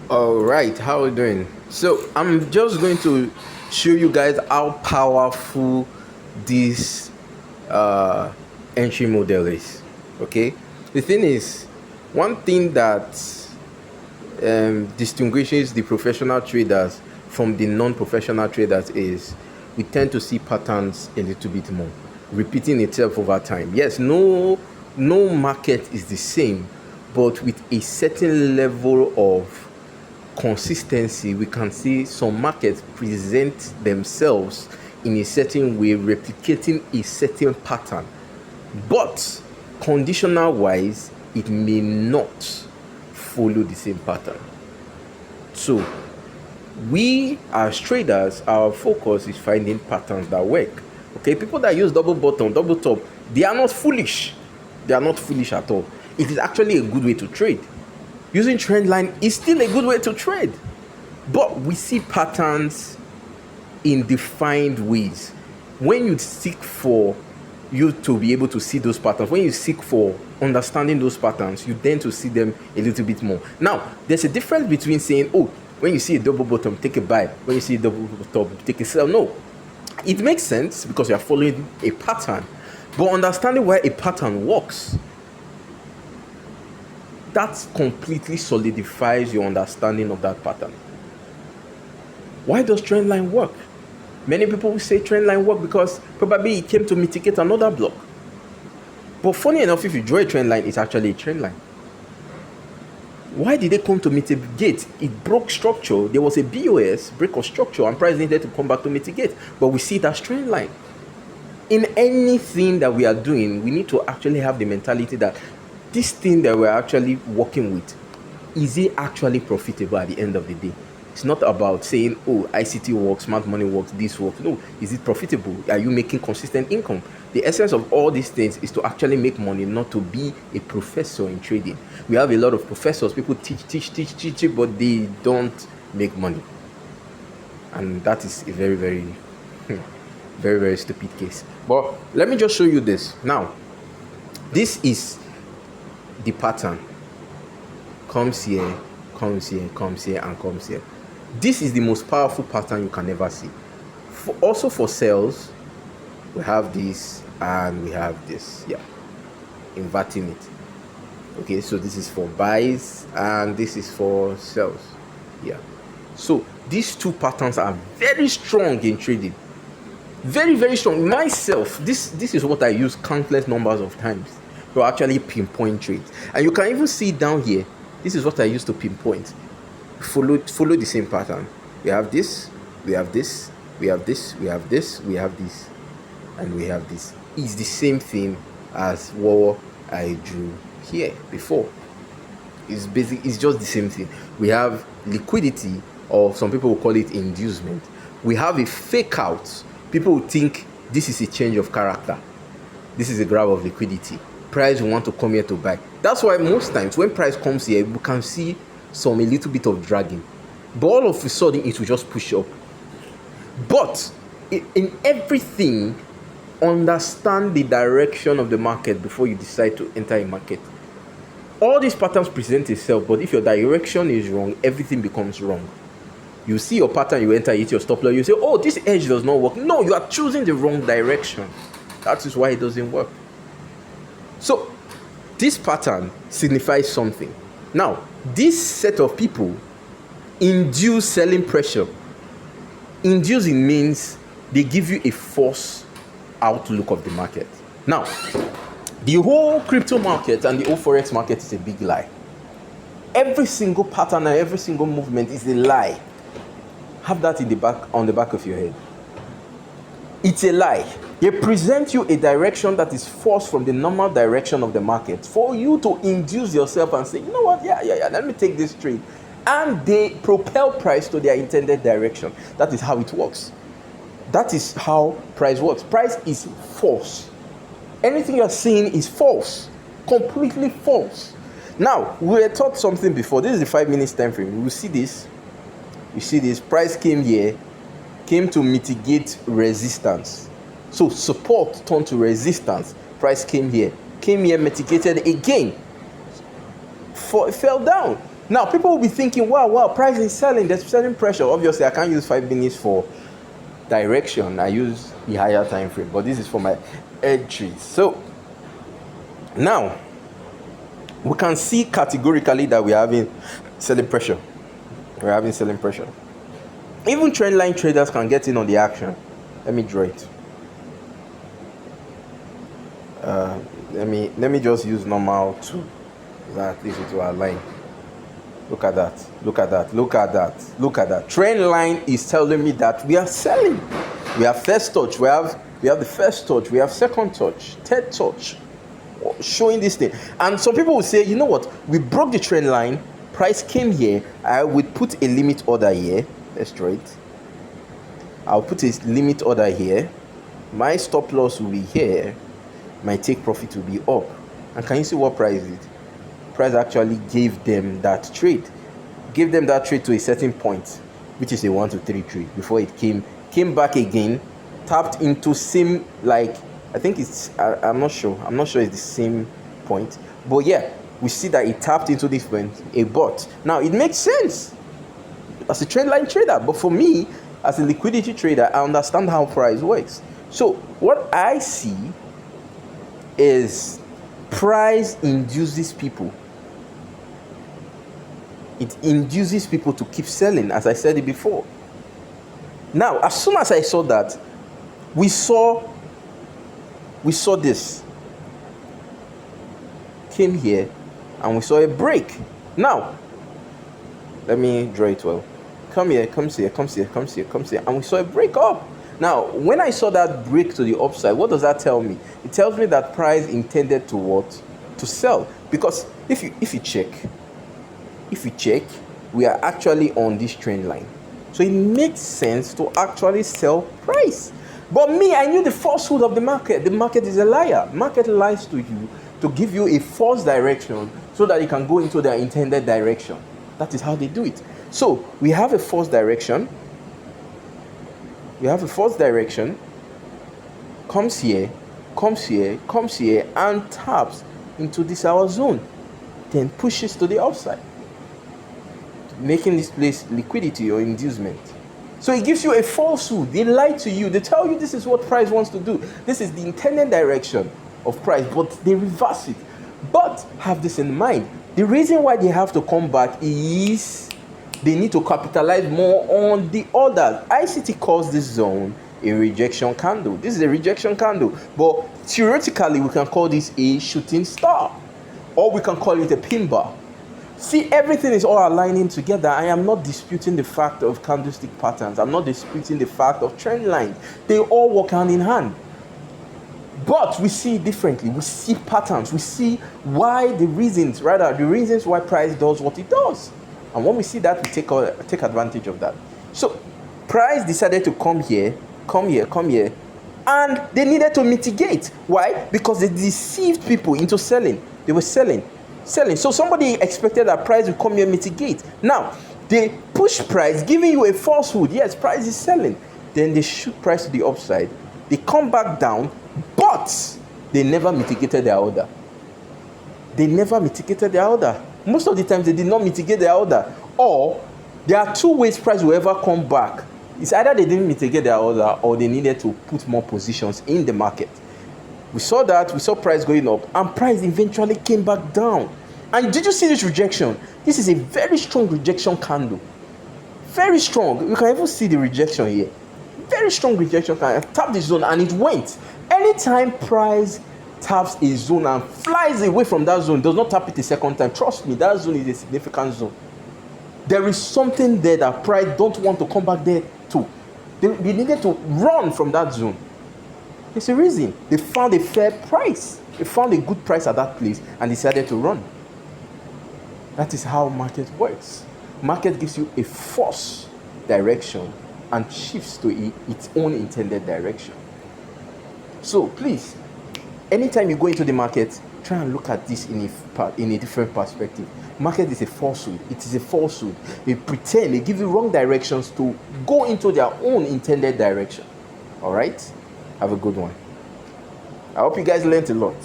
All right, how are we doing? So I'm just going to show you guys how powerful this uh, entry model is. Okay, the thing is, one thing that distinguishes the professional traders from the non-professional traders is we tend to see patterns a little bit more, repeating itself over time. Yes, no market is the same, but with a certain level of consistency, we can see some markets present themselves in a certain way, replicating a certain pattern. But conditional wise, it may not follow the same pattern. So, we as traders, our focus is finding patterns that work. Okay, people that use double bottom, double top, they are not foolish. They are not foolish at all. It is actually a good way to trade. Using trend line is still a good way to trade, but we see patterns in defined ways. When you seek for you to be able to see those patterns, when you seek for understanding those patterns, you tend to see them a little bit more. Now, there's a difference between saying, oh, when you see a double bottom, take a buy. When you see a double top, take a sell. No, it makes sense because you are following a pattern, but understanding why a pattern works, that completely solidifies your understanding of that pattern. Why does trend line work? Many people will say trend line work because probably it came to mitigate another block. But funny enough, if you draw a trend line, it's actually a trend line. Why did they come to mitigate? It broke structure. There was a BOS, break of structure, and price needed to come back to mitigate. But we see it as trend line. In anything that we are doing, we need to actually have the mentality that this thing that we're actually working with, is it actually profitable at the end of the day? It's not about saying, oh, ICT works, smart money works, this works. No, is it profitable? Are you making consistent income? The essence of all these things is to actually make money, not to be a professor in trading. We have a lot of professors, people teach, but they don't make money. And that is a very, very, very stupid case. But let me just show you this. Now, this is the pattern. Comes here, comes here, comes here, and comes here. This is the most powerful pattern you can ever see. Also for sales, we have this and we have this. Yeah, inverting it. Okay, so this is for buys and this is for sales. Yeah, so these two patterns are very strong in trading. Very strong. Myself, this is what I use countless numbers of times to actually pinpoint trades. And you can even see down here, this is what I use to pinpoint. Follow the same pattern. We have this, we have this, we have this, we have this, we have this, and we have this. It's the same thing as what I drew here before. It's just the same thing. We have liquidity, or some people will call it inducement. We have a fake out. People will think this is a change of character. This is a grab of liquidity. Price will want to come here to buy. That's why most times when price comes here, we can see a little bit of dragging, but all of a sudden it will just push up. But in everything, understand the direction of the market before you decide to enter a market. All these patterns present itself, but if your direction is wrong, everything becomes wrong. You see your pattern, you enter, hit your stop loss, you say, oh, this edge does not work. No, you are choosing the wrong direction. That is why it doesn't work. So this pattern signifies something. Now, this set of people induce selling pressure. Inducing means they give you a false outlook of the market. Now, the whole crypto market and the whole forex market is a big lie. Every single pattern and every single movement is a lie. Have that on the back of your head. It's a lie. They present you a direction that is forced from the normal direction of the market for you to induce yourself and say, you know what, yeah, let me take this trade. And they propel price to their intended direction. That is how it works. That is how price works. Price is false. Anything you're seeing is false. Completely false. Now, we were taught something before. This is the 5 minutes time frame. We will see this. You see this. Price came here, came to mitigate resistance. So support turned to resistance. Price came here, mitigated again. It fell down. Now, people will be thinking, wow, price is selling, there's selling pressure. Obviously, I can't use 5 minutes for direction. I use the higher time frame, but this is for my entries. So now we can see categorically that we're having selling pressure. We're having selling pressure. Even trend line traders can get in on the action. Let me draw it. Let me just use normal 2, that at least it will align. Look at that. Look at that. Look at that. Look at that. Trend line is telling me that we are selling. We have first touch. We have the first touch. We have second touch, third touch, showing this thing. And some people will say, you know what? We broke the trend line. Price came here. I would put a limit order here. Let's draw it. I'll put a limit order here. My stop loss will be here. My take profit will be up. And can you see what price did? Price actually gave them that trade. Gave them that trade to a certain point, which is a 1 to 3 trade, before it came back again, tapped into same, like, I think it's, I'm not sure it's the same point, but yeah, we see that it tapped into this point, a bot. Now it makes sense as a trend line trader, but for me as a liquidity trader, I understand how price works. So what I see is price induces people. It induces people to keep selling, as I said it before. Now, as soon as I saw that, we saw this. Came here, and we saw a break. Now, let me draw it well. Come here, comes here, and we saw a break up. Now, when I saw that break to the upside, what does that tell me? It tells me that price intended to what? To sell. Because if you check, we are actually on this trend line. So it makes sense to actually sell price. But me, I knew the falsehood of the market. The market is a liar. Market lies to you to give you a false direction so that you can go into their intended direction. That is how they do it. So we have a false direction. Comes here, and taps into this our zone. Then pushes to the upside, making this place liquidity or inducement. So it gives you a falsehood. They lie to you. They tell you this is what price wants to do. This is the intended direction of price, but they reverse it. But have this in mind. The reason why they have to come back is they need to capitalize more on the orders. ICT calls this zone a rejection candle. This is a rejection candle, but theoretically we can call this a shooting star, or we can call it a pin bar. See, everything is all aligning together. I am not disputing the fact of candlestick patterns. I'm not disputing the fact of trend lines. They all work hand in hand. But we see it differently. We see patterns. We see the reasons why price does what it does. And when we see that, we take advantage of that. So price decided to come here, and they needed to mitigate. Why? Because they deceived people into selling. They were selling. So somebody expected that price would come here and mitigate. Now, they push price, giving you a falsehood. Yes, price is selling. Then they shoot price to the upside. They come back down, but they never mitigated their order. Most of the times, they did not mitigate their order. Or, there are two ways price will ever come back. It's either they didn't mitigate their order, or they needed to put more positions in the market. We saw price going up, and price eventually came back down. And did you see this rejection? This is a very strong rejection candle. Very strong. You can even see the rejection here. Very strong rejection candle. Tap the zone and it went. Anytime price taps a zone and flies away from that zone, does not tap it a second time, trust me, that zone is a significant zone. There is something there that price don't want to come back there to. They needed to run from that zone. There's a reason. They found a fair price. They found a good price at that place and decided to run. That is how market works. Market gives you a false direction and shifts to its own intended direction. So please, anytime you go into the market, try and look at this in a different perspective. Market is a falsehood. It is a falsehood. They pretend, they give you wrong directions to go into their own intended direction. All right? Have a good one. I hope you guys learned a lot.